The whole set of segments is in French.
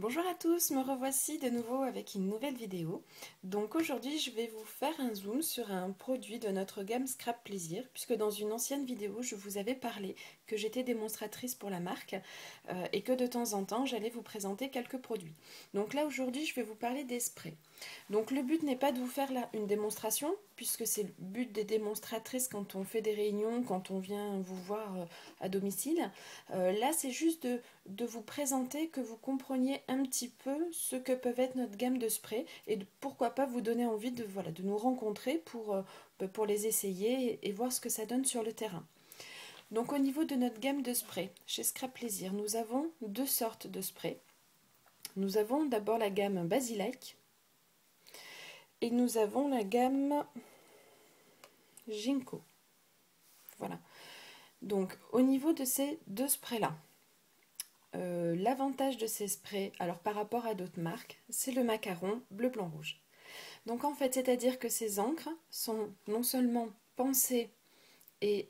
Bonjour à tous, me revoici de nouveau avec une nouvelle vidéo. Donc aujourd'hui je vais vous faire un zoom sur un produit de notre gamme Scrap Plaisir, puisque dans une ancienne vidéo je vous avais parlé que j'étais démonstratrice pour la marque et que de temps en temps j'allais vous présenter quelques produits. Donc là aujourd'hui je vais vous parler des sprays. Donc le but n'est pas de vous faire là une démonstration, puisque c'est le but des démonstratrices quand on fait des réunions, quand on vient vous voir à domicile. Là c'est juste de vous présenter, que vous compreniez un petit peu ce que peuvent être notre gamme de sprays et pourquoi pas vous donner envie de nous rencontrer pour les essayer et voir ce que ça donne sur le terrain. Donc au niveau de notre gamme de sprays, chez Scrap Plaisir, nous avons deux sortes de sprays. Nous avons d'abord la gamme Basilike et nous avons la gamme Ginkgo. Voilà. Donc au niveau de ces deux sprays-là, l'avantage de ces sprays, alors par rapport à d'autres marques, c'est le macaron bleu, blanc, rouge. Donc en fait, c'est-à-dire que ces encres sont non seulement pensées et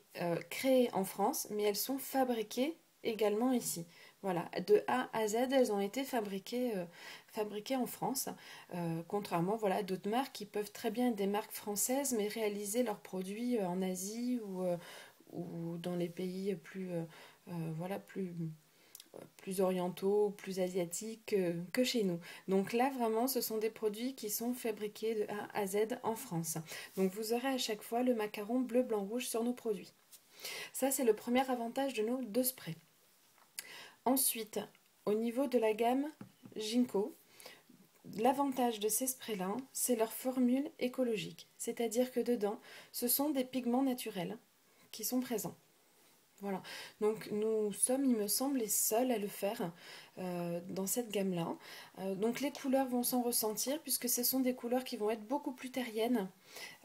créées en France, mais elles sont fabriquées également ici. Voilà, de A à Z, elles ont été fabriquées en France, contrairement à d'autres marques qui peuvent très bien être des marques françaises, mais réaliser leurs produits en Asie ou dans les pays plus orientaux, plus asiatiques que chez nous. Donc là, vraiment, ce sont des produits qui sont fabriqués de A à Z en France. Donc vous aurez à chaque fois le macaron bleu, blanc, rouge sur nos produits. Ça, c'est le premier avantage de nos deux sprays. Ensuite, au niveau de la gamme Ginkgo, l'avantage de ces sprays-là, c'est leur formule écologique. C'est-à-dire que dedans, ce sont des pigments naturels qui sont présents. Voilà, donc nous sommes, il me semble, les seuls à le faire dans cette gamme-là. Donc les couleurs vont s'en ressentir puisque ce sont des couleurs qui vont être beaucoup plus terriennes,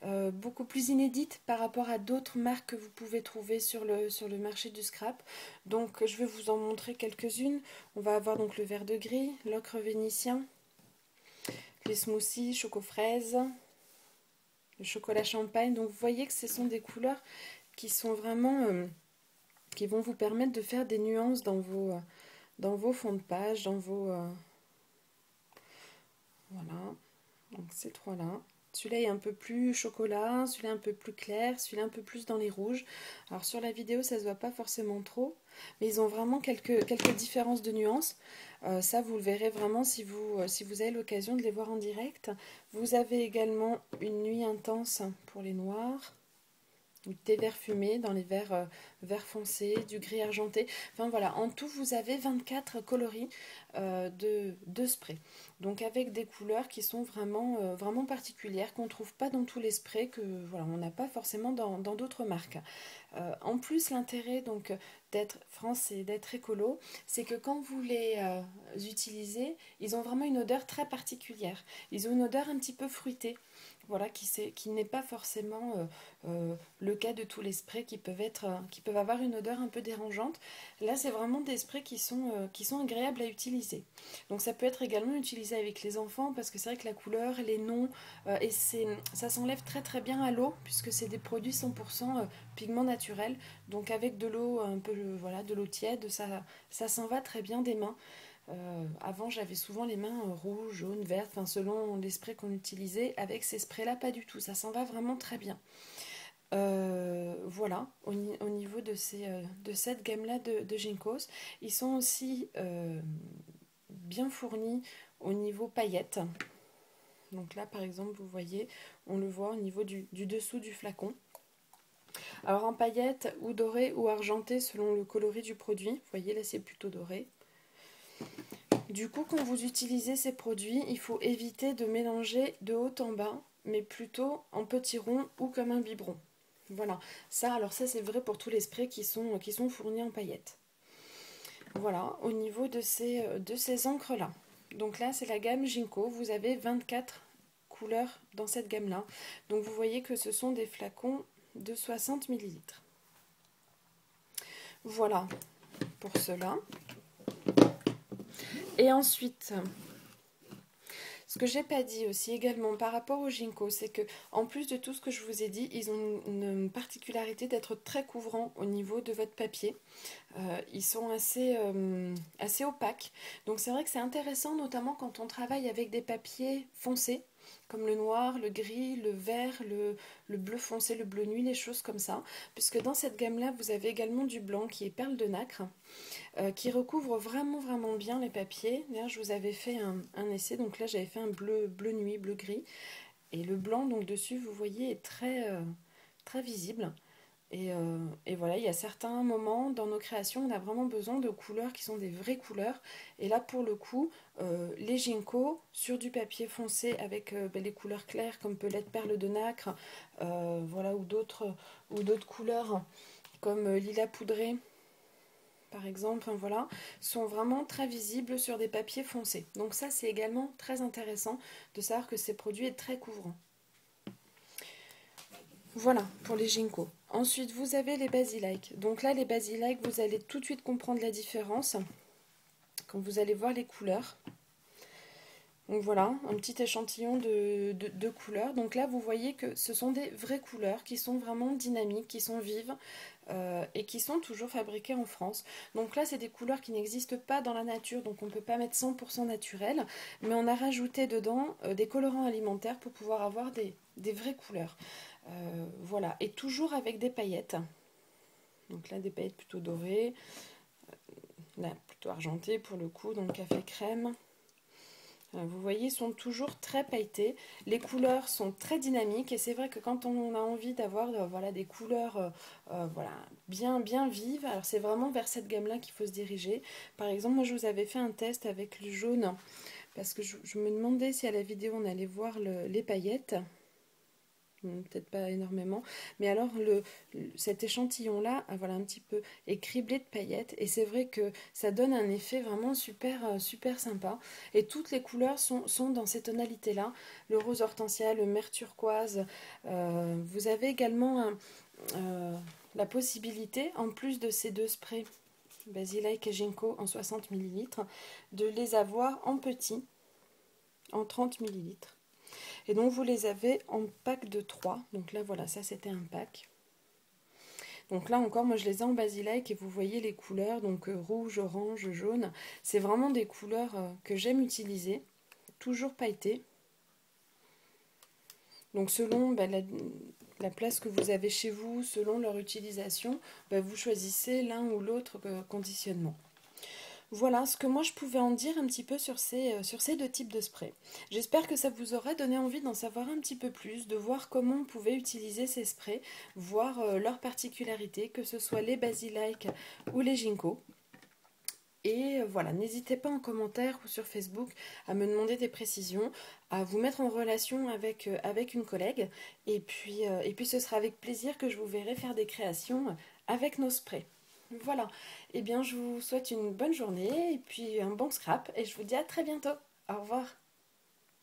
beaucoup plus inédites par rapport à d'autres marques que vous pouvez trouver sur le marché du scrap. Donc je vais vous en montrer quelques-unes. On va avoir donc le vert de gris, l'ocre vénitien, les smoothies, choco-fraise, le chocolat champagne. Donc vous voyez que ce sont des couleurs qui sont vraiment... qui vont vous permettre de faire des nuances dans vos fonds de page, Voilà, donc ces trois-là. Celui-là est un peu plus chocolat, celui-là un peu plus clair, celui-là un peu plus dans les rouges. Alors sur la vidéo, ça se voit pas forcément trop, mais ils ont vraiment quelques différences de nuances. Ça, vous le verrez vraiment si vous avez l'occasion de les voir en direct. Vous avez également une nuit intense pour les noirs, des verts fumés dans les verts foncés, du gris argenté. Enfin voilà, en tout vous avez 24 coloris de sprays. Donc avec des couleurs qui sont vraiment particulières, qu'on ne trouve pas dans tous les sprays, que voilà, on n'a pas forcément dans d'autres marques. En plus, l'intérêt donc d'être français, d'être écolo, c'est que quand vous les utilisez, ils ont vraiment une odeur très particulière. Ils ont une odeur un petit peu fruitée. Voilà, qui n'est pas forcément le cas de tous les sprays qui peuvent avoir une odeur un peu dérangeante. Là, c'est vraiment des sprays qui sont agréables à utiliser. Donc ça peut être également utilisé avec les enfants parce que c'est vrai que la couleur, les noms, ça s'enlève très très bien à l'eau puisque c'est des produits 100% pigments naturels. Donc avec de l'eau un peu, de l'eau tiède, ça s'en va très bien des mains. Avant, j'avais souvent les mains rouges, jaunes, vertes, enfin, selon les sprays qu'on utilisait. Avec ces sprays-là, pas du tout. Ça s'en va vraiment très bien. Voilà, au niveau de cette gamme-là de Ginkgos, ils sont aussi bien fournis au niveau paillettes. Donc là, par exemple, vous voyez, on le voit au niveau du dessous du flacon. Alors en paillettes ou doré ou argenté selon le coloris du produit. Vous voyez, là, c'est plutôt doré. Du coup, quand vous utilisez ces produits, il faut éviter de mélanger de haut en bas, mais plutôt en petits ronds ou comme un biberon. Voilà, ça c'est vrai pour tous les sprays qui sont fournis en paillettes. Voilà, au niveau de ces encres-là. Donc là, c'est la gamme Ginkgo. Vous avez 24 couleurs dans cette gamme-là. Donc vous voyez que ce sont des flacons de 60 ml. Voilà pour cela. Et ensuite, Ce que j'ai pas dit aussi également par rapport au ginkgo, c'est que en plus de tout ce que je vous ai dit, ils ont une particularité d'être très couvrants au niveau de votre papier. Ils sont assez opaques. Donc c'est vrai que c'est intéressant, notamment quand on travaille avec des papiers foncés, comme le noir, le gris, le vert, le bleu foncé, le bleu nuit, les choses comme ça. Puisque dans cette gamme-là, vous avez également du blanc qui est perle de nacre, qui recouvre vraiment vraiment bien les papiers. D'ailleurs, je vous avais fait un essai, donc là j'avais fait un bleu nuit, bleu gris. Et le blanc, donc dessus, vous voyez, est très visible. Et voilà, il y a certains moments dans nos créations, on a vraiment besoin de couleurs qui sont des vraies couleurs. Et là, pour le coup, les ginkgo sur du papier foncé avec les couleurs claires comme peut l'être perle de nacre, voilà, ou d'autres couleurs comme lilas poudré, par exemple, hein, voilà, sont vraiment très visibles sur des papiers foncés. Donc ça, c'est également très intéressant de savoir que ces produits est très couvrant. Voilà pour les ginkgo. Ensuite, vous avez les basiliques. Donc là, les basiliques, vous allez tout de suite comprendre la différence quand vous allez voir les couleurs. Donc voilà, un petit échantillon de couleurs. Donc là, vous voyez que ce sont des vraies couleurs qui sont vraiment dynamiques, qui sont vives et qui sont toujours fabriquées en France. Donc là, c'est des couleurs qui n'existent pas dans la nature, donc on ne peut pas mettre 100% naturel, mais on a rajouté dedans des colorants alimentaires pour pouvoir avoir des vraies couleurs. Voilà, et toujours avec des paillettes. Donc là, des paillettes plutôt dorées, là plutôt argentées pour le coup, donc café crème. Vous voyez, ils sont toujours très pailletés. Les couleurs sont très dynamiques et c'est vrai que quand on a envie d'avoir voilà, des couleurs voilà, bien vives, alors c'est vraiment vers cette gamme-là qu'il faut se diriger. Par exemple, moi je vous avais fait un test avec le jaune parce que je me demandais si à la vidéo on allait voir les paillettes. Peut-être pas énormément, mais alors cet échantillon-là, voilà, un petit peu est criblé de paillettes et c'est vrai que ça donne un effet vraiment super sympa. Et toutes les couleurs sont dans ces tonalités-là, le rose hortensia, le mer turquoise. Vous avez également la possibilité, en plus de ces deux sprays, Basilic et Ginkgo en 60 ml, de les avoir en petit, en 30 ml. Et donc vous les avez en pack de 3. Donc là voilà, ça c'était un pack. Donc là encore, moi je les ai en basilic et vous voyez les couleurs, donc rouge, orange, jaune. C'est vraiment des couleurs que j'aime utiliser, toujours pailletées. Donc selon la place que vous avez chez vous, selon leur utilisation, vous choisissez l'un ou l'autre conditionnement. Voilà ce que moi je pouvais en dire un petit peu sur ces deux types de sprays. J'espère que ça vous aura donné envie d'en savoir un petit peu plus, de voir comment on pouvait utiliser ces sprays, voir leurs particularités, que ce soit les basilic ou les ginkgo. Et voilà, n'hésitez pas en commentaire ou sur Facebook à me demander des précisions, à vous mettre en relation avec une collègue. Et puis ce sera avec plaisir que je vous verrai faire des créations avec nos sprays. Voilà, eh bien je vous souhaite une bonne journée et puis un bon scrap et je vous dis à très bientôt. Au revoir.